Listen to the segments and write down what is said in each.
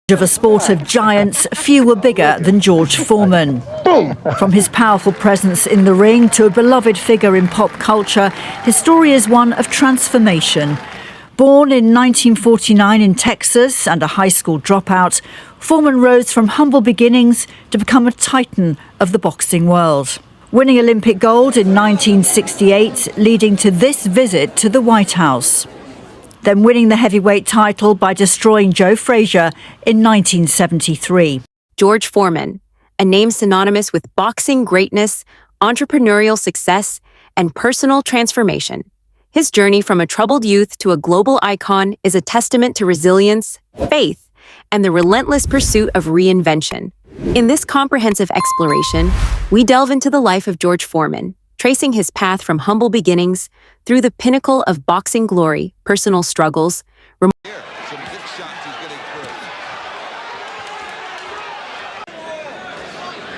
Of a sport of giants, few were bigger than George Foreman. From his powerful presence in the ring to a beloved figure in pop culture, his story is one of transformation. Born in 1949 in Texas and a high school dropout, Foreman rose from humble beginnings to become a titan of the boxing world. Winning Olympic gold in 1968, leading to this visit to the White House. Then winning the heavyweight title by destroying Joe Frazier in 1973. George Foreman, a name synonymous with boxing greatness, entrepreneurial success, and personal transformation. His journey from a troubled youth to a global icon is a testament to resilience, faith, and the relentless pursuit of reinvention. In this comprehensive exploration, we delve into the life of George Foreman, tracing his path from humble beginnings through the pinnacle of boxing glory, personal struggles. Some big shots he's getting through.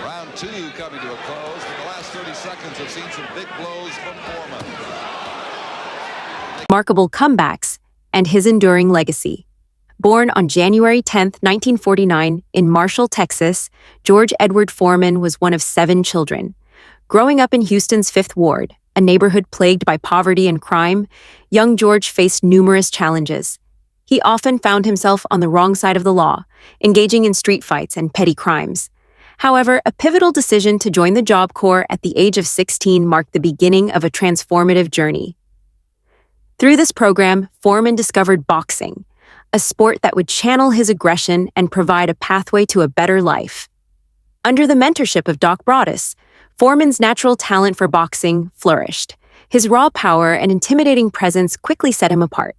Round two coming to a close. In the last 30 seconds, have seen some big blows from Foreman. Remarkable comebacks and his enduring legacy. Born on January 10, 1949, in Marshall, Texas, George Edward Foreman was one of 7 children. Growing up in Houston's Fifth Ward, a neighborhood plagued by poverty and crime, young George faced numerous challenges. He often found himself on the wrong side of the law, engaging in street fights and petty crimes. However, a pivotal decision to join the Job Corps at the age of 16 marked the beginning of a transformative journey. Through this program, Foreman discovered boxing, a sport that would channel his aggression and provide a pathway to a better life. Under the mentorship of Doc Broadus, Foreman's natural talent for boxing flourished. His raw power and intimidating presence quickly set him apart.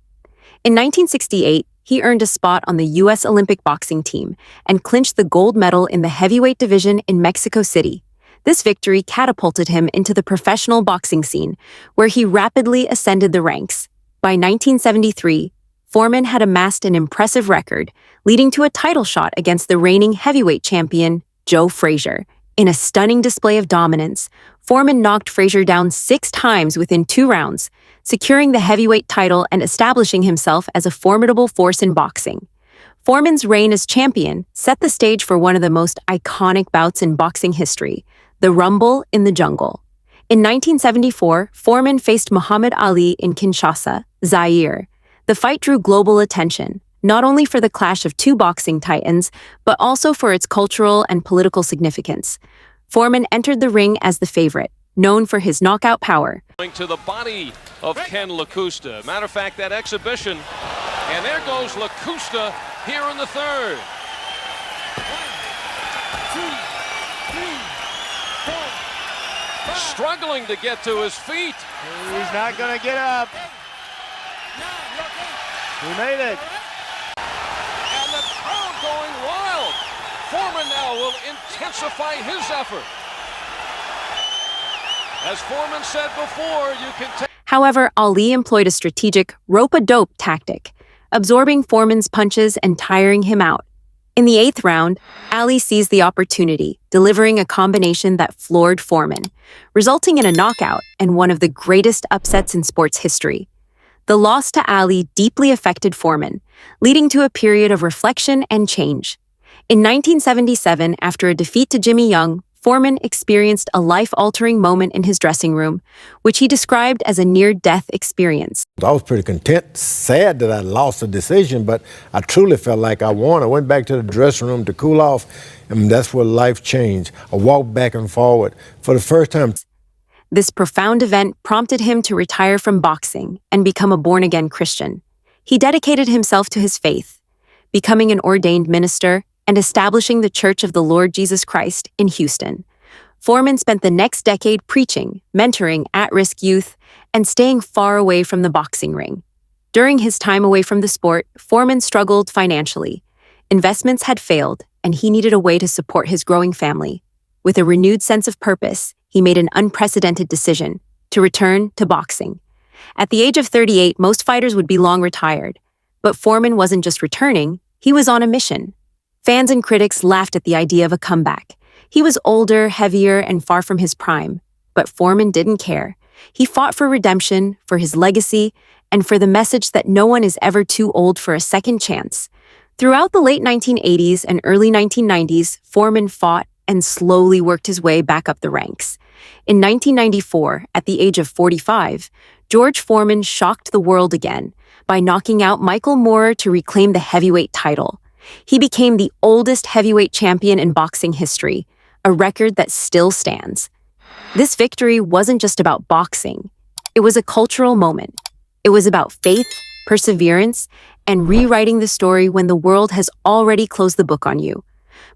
In 1968, he earned a spot on the U.S. Olympic boxing team and clinched the gold medal in the heavyweight division in Mexico City. This victory catapulted him into the professional boxing scene, where he rapidly ascended the ranks. By 1973, Foreman had amassed an impressive record, leading to a title shot against the reigning heavyweight champion, Joe Frazier. In a stunning display of dominance, Foreman knocked Frazier down 6 times within 2 rounds, securing the heavyweight title and establishing himself as a formidable force in boxing. Foreman's reign as champion set the stage for one of the most iconic bouts in boxing history, the Rumble in the Jungle. In 1974, Foreman faced Muhammad Ali in Kinshasa, Zaire. The fight drew global attention, not only for the clash of 2 boxing titans, but also for its cultural and political significance. Foreman entered the ring as the favorite, known for his knockout power. Going to the body of Ken LaCusta. Matter of fact, that exhibition, and there goes LaCusta here in the third. 1, 2, 3, 4, 5. Struggling to get to his feet. He's not going to get up. He made it. And the crowd going wild. Foreman now will intensify his effort. As Foreman said before, you can take. However, Ali employed a strategic rope-a-dope tactic, absorbing Foreman's punches and tiring him out. In the 8th round, Ali seized the opportunity, delivering a combination that floored Foreman, resulting in a knockout and one of the greatest upsets in sports history. The loss to Ali deeply affected Foreman, leading to a period of reflection and change. In 1977, after a defeat to Jimmy Young, Foreman experienced a life-altering moment in his dressing room, which he described as a near-death experience. I was pretty content, sad that I lost the decision, but I truly felt like I won. I went back to the dressing room to cool off, and that's where life changed. I walked back and forward for the first time. This profound event prompted him to retire from boxing and become a born-again Christian. He dedicated himself to his faith, becoming an ordained minister and establishing the Church of the Lord Jesus Christ in Houston. Foreman spent the next decade preaching, mentoring at-risk youth, and staying far away from the boxing ring. During his time away from the sport, Foreman struggled financially. Investments had failed, and he needed a way to support his growing family. With a renewed sense of purpose, he made an unprecedented decision to return to boxing. At the age of 38, most fighters would be long retired. But Foreman wasn't just returning, he was on a mission. Fans and critics laughed at the idea of a comeback. He was older, heavier, and far from his prime. But Foreman didn't care. He fought for redemption, for his legacy, and for the message that no one is ever too old for a second chance. Throughout the late 1980s and early 1990s, Foreman fought and slowly worked his way back up the ranks. In 1994, at the age of 45, George Foreman shocked the world again by knocking out Michael Moorer to reclaim the heavyweight title. He became the oldest heavyweight champion in boxing history, a record that still stands. This victory wasn't just about boxing. It was a cultural moment. It was about faith, perseverance, and rewriting the story when the world has already closed the book on you.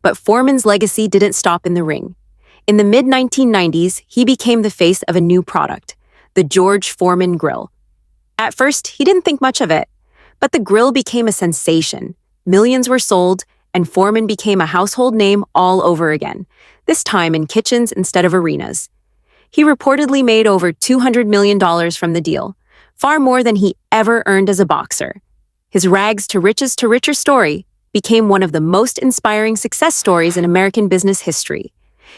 But Foreman's legacy didn't stop in the ring. In the mid-1990s, he became the face of a new product, the George Foreman grill. At first, he didn't think much of it, but the grill became a sensation. Millions were sold, and Foreman became a household name all over again, this time in kitchens instead of arenas. He reportedly made over $200 million from the deal, far more than he ever earned as a boxer. His rags to richer story became one of the most inspiring success stories in American business history.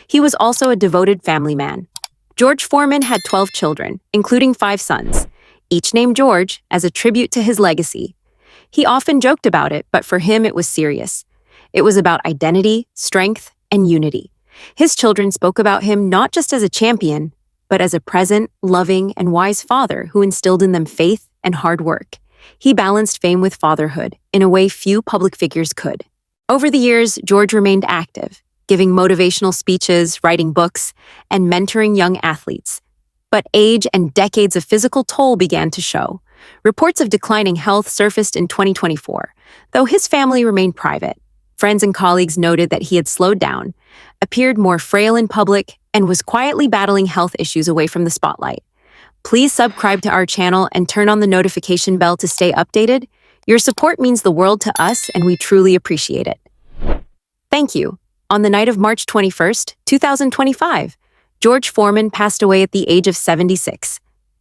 He was also a devoted family man. George Foreman had 12 children, including 5 sons, each named George as a tribute to his legacy. He often joked about it, but for him it was serious. It was about identity, strength, and unity. His children spoke about him not just as a champion, but as a present, loving, and wise father who instilled in them faith and hard work. He balanced fame with fatherhood in a way few public figures could. Over the years, George remained active, giving motivational speeches, writing books, and mentoring young athletes. But age and decades of physical toll began to show. Reports of declining health surfaced in 2024, though his family remained private. Friends and colleagues noted that he had slowed down, appeared more frail in public, and was quietly battling health issues away from the spotlight. Please subscribe to our channel and turn on the notification bell to stay updated. Your support means the world to us, and we truly appreciate it. Thank you. On the night of March 21st, 2025, George Foreman passed away at the age of 76.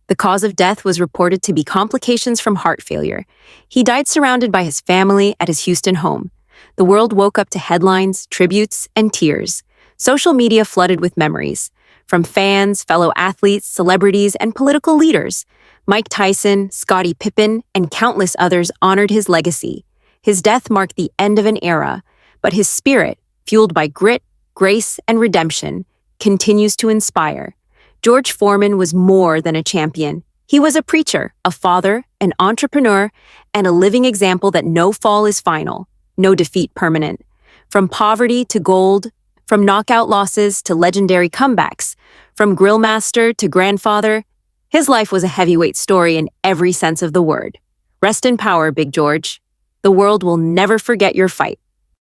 The cause of death was reported to be complications from heart failure. He died surrounded by his family at his Houston home. The world woke up to headlines, tributes, and tears. Social media flooded with memories. From fans, fellow athletes, celebrities, and political leaders, Mike Tyson, Scottie Pippen, and countless others honored his legacy. His death marked the end of an era, but his spirit, fueled by grit, grace, and redemption, continues to inspire. George Foreman was more than a champion. He was a preacher, a father, an entrepreneur, and a living example that no fall is final, no defeat permanent. From poverty to gold, from knockout losses to legendary comebacks, from grill master to grandfather, his life was a heavyweight story in every sense of the word. Rest in power, Big George. The world will never forget your fight.